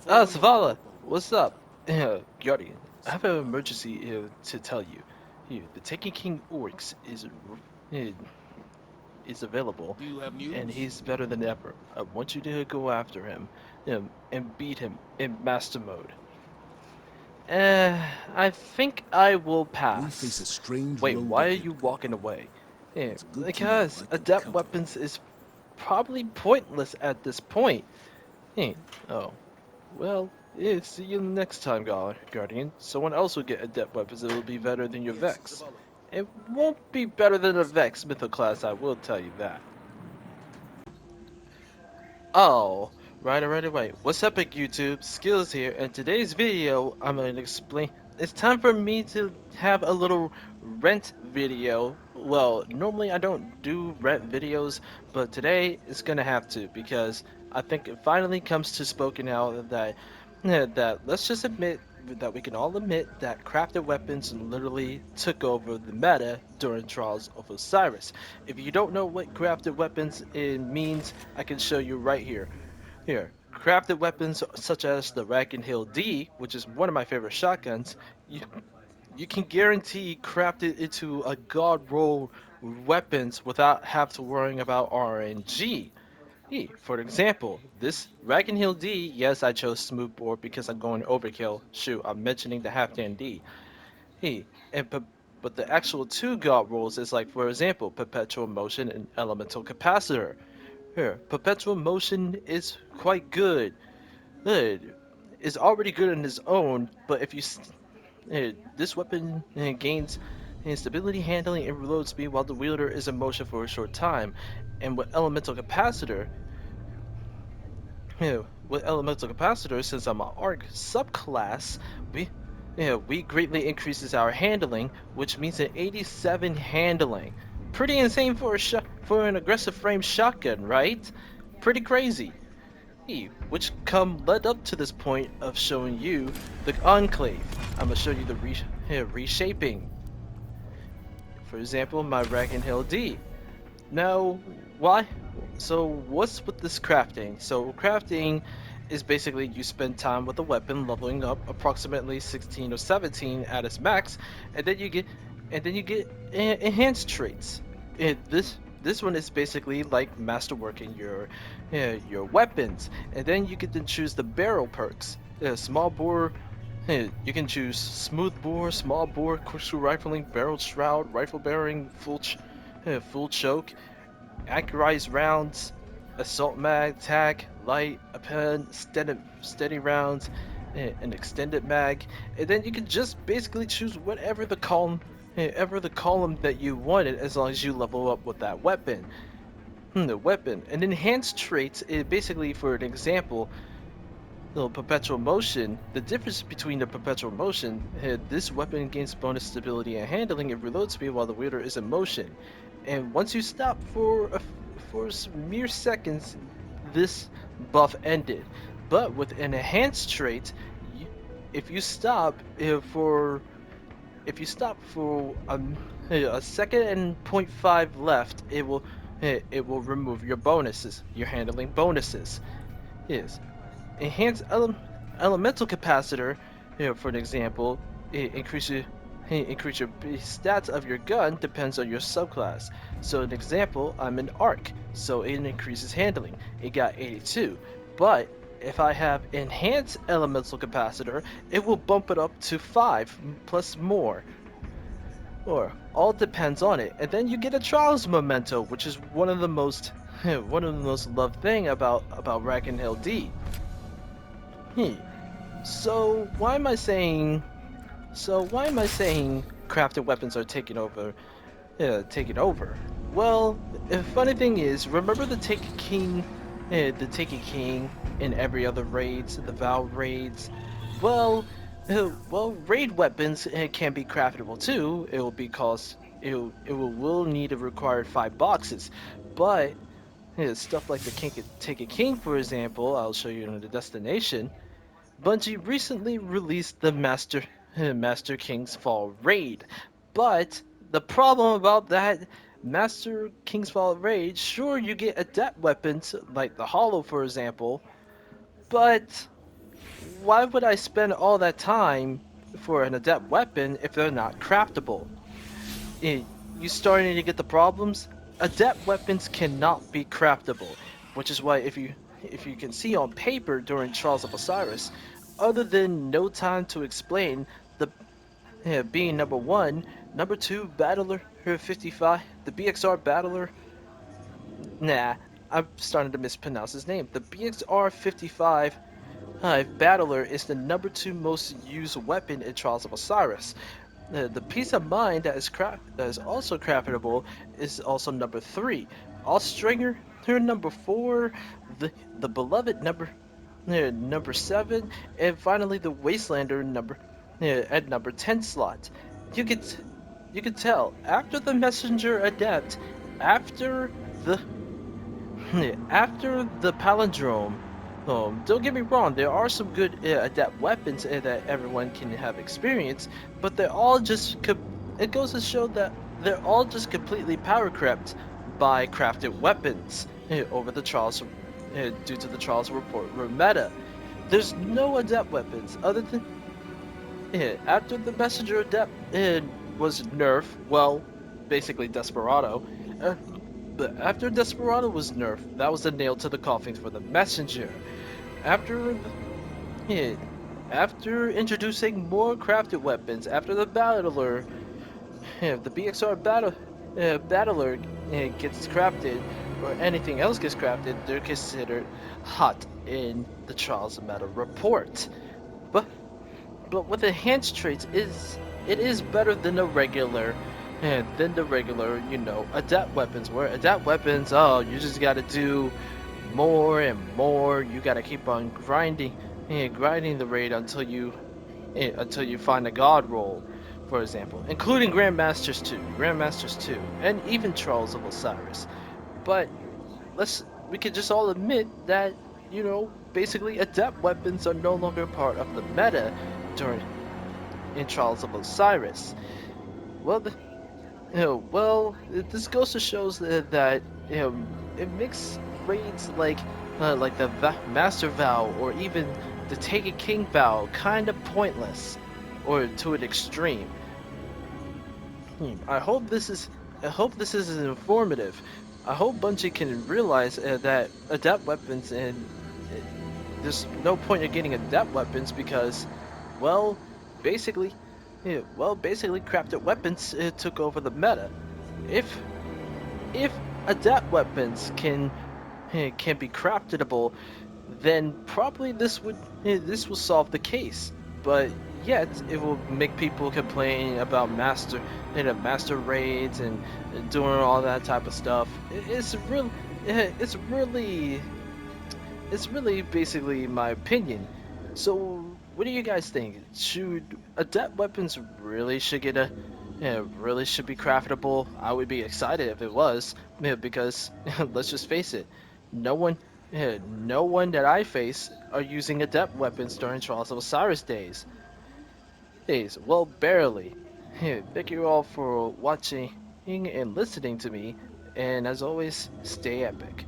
Zavala, what's up? Guardian, I have an emergency to tell you. Here, the Taken King Orcs uh, is available, Do you have and news? he's better than ever. I want you to go after him, and beat him in master mode. I think I will We face pass. a strange Wait, road why are ahead. you walking away? Yeah, It's good to know because I can adept count on weapons is probably pointless at this point. Hey, oh, well, yeah, see you next time, Guardian. Someone else will get adept weapons that will be better than your Yes, Vex. Zavala. It won't be better than a Vex Mytho class, I will tell you that. Oh, right. What's up, big YouTube? Skills here, and today's video, I'm going to explain. It's time for me to have a little rent video. Well, normally I don't do rent videos, but today it's gonna have to because I think it finally comes to spoken out that that let's just admit that we can all admit that crafted weapons literally took over the meta during Trials of Osiris. If you don't know what crafted weapons it means, I can show you right here. Here, crafted weapons such as the Rack and Hill D, which is one of my favorite shotguns, you can guarantee craft it into a god roll weapons without have to worrying about RNG. For example, this Rack and Hill D, yes, I chose smoothbore because I'm going overkill. Shoot, I'm mentioning the half-dan D. He and but the actual two god rolls is like, for example, perpetual motion and elemental capacitor. Here, perpetual motion is quite good. Good. Is already good on its own, but if you this weapon gains stability, handling, and reload speed while the wielder is in motion for a short time. And with elemental capacitor, since I'm an arc subclass, we we greatly increases our handling, which means an 87 handling. Pretty insane for for an aggressive frame shotgun, right? Pretty crazy. Which come led up to this point of showing you the enclave. I'm gonna show you the reshaping. For example, my Ragged Hill D. Now, why? So, what's with this crafting? So, crafting is basically you spend time with a weapon leveling up approximately 16 or 17 at its max, and then you get enhanced traits. This one is basically like masterworking your weapons, and then you get to choose the barrel perks. Small bore. You can choose smooth bore, small bore, corkscrew rifling, barrel shroud, rifle bearing, full choke, accurized rounds, assault mag, tag, light, a pen, steady rounds, an extended mag, and then you can just basically choose whatever the column that you wanted as long as you level up with that weapon. The weapon. An enhanced trait is basically, for an example, the perpetual motion. The difference between the perpetual motion, this weapon gains bonus stability and handling and reload speed while the wielder is in motion. And once you stop for mere seconds, this buff ended. But with an enhanced trait, you, if you stop for a second and point 0.5 left, it will remove your bonuses, your handling bonuses. Yes. Enhanced elemental capacitor, for an example, it increase your stats of your gun depends on your subclass. So an example, I'm an arc, so it increases handling. It got 82, but if I have enhanced elemental capacitor, it will bump it up to 5 plus more. Or all depends on it, and then you get a trials memento, which is one of the most one of the most loved thing about Rack and Hill D. Hmm. So why am I saying? So why am I saying crafted weapons are taking over? Taking over. Well, the funny thing is, remember the Taken King in every other raids, the Vow raids. Well, raid weapons can be craftable too. It will be cost. Will need a required 5 boxes, but stuff like the Taken King, for example, I'll show you in the destination. Bungie recently released the Master King's Fall raid, but the problem about that Master King's Fall raid, sure you get adept weapons like the Hollow, for example, but Why would I spend all that time for an adept weapon if they're not craftable? Eh, You starting to get the problems? Adept weapons cannot be craftable, which is why if you can see on paper during Trials of Osiris, other than no time to explain the being number one, number two battler her 55, the BXR battler. Nah, I'm starting to mispronounce his name. The BXR 55 battler is the number two most used weapon in Trials of Osiris. The peace of mind that is also craftable is also number three. Allstringer, her number four, the beloved number seven, and finally the Wastelander at number 10 slot. You could you could tell after the Messenger Adept, after the after the palindrome, don't get me wrong, there are some good adept weapons that everyone can have experience, but they're all it goes to show that they're all just completely power crept by crafted weapons over the trials due to the trials report meta. There's no adept weapons other than after the messenger adept was nerfed, well, basically Desperado. Uh, but after Desperado was nerfed, that was the nail to the coffin for the messenger. After yeah, after introducing more crafted weapons, after the battler, the BXR battler gets crafted, or anything else gets crafted, they're considered hot in the Trials of Meta report. But with enhanced traits it is better than the regular, adapt weapons, where adapt weapons, oh, you just gotta do more and more. You gotta keep on grinding the raid until you find a god roll, for example, including Grandmasters 2, and even Trolls of Osiris. But we can just all admit that, basically adept weapons are no longer part of the meta during in Trials of Osiris. Well, this goes to shows that it makes raids like the Master Vow or even the Take a King Vow kind of pointless, or to an extreme. I hope this is informative. I hope Bungie can realize that adept weapons and uh, there's no point in getting adept weapons because, well, basically, basically crafted weapons took over the meta. If if adapt weapons can be craftable, then probably this will solve the case. But yet it will make people complain about master raids and doing all that type of stuff. It's really it's really basically my opinion. So, what do you guys think? Should adept weapons really should be craftable? I would be excited if it was, because let's just face it, no one, no one that I face are using adept weapons during Trials of Osiris days. Well, barely. Thank you all for watching and listening to me, and as always, stay epic.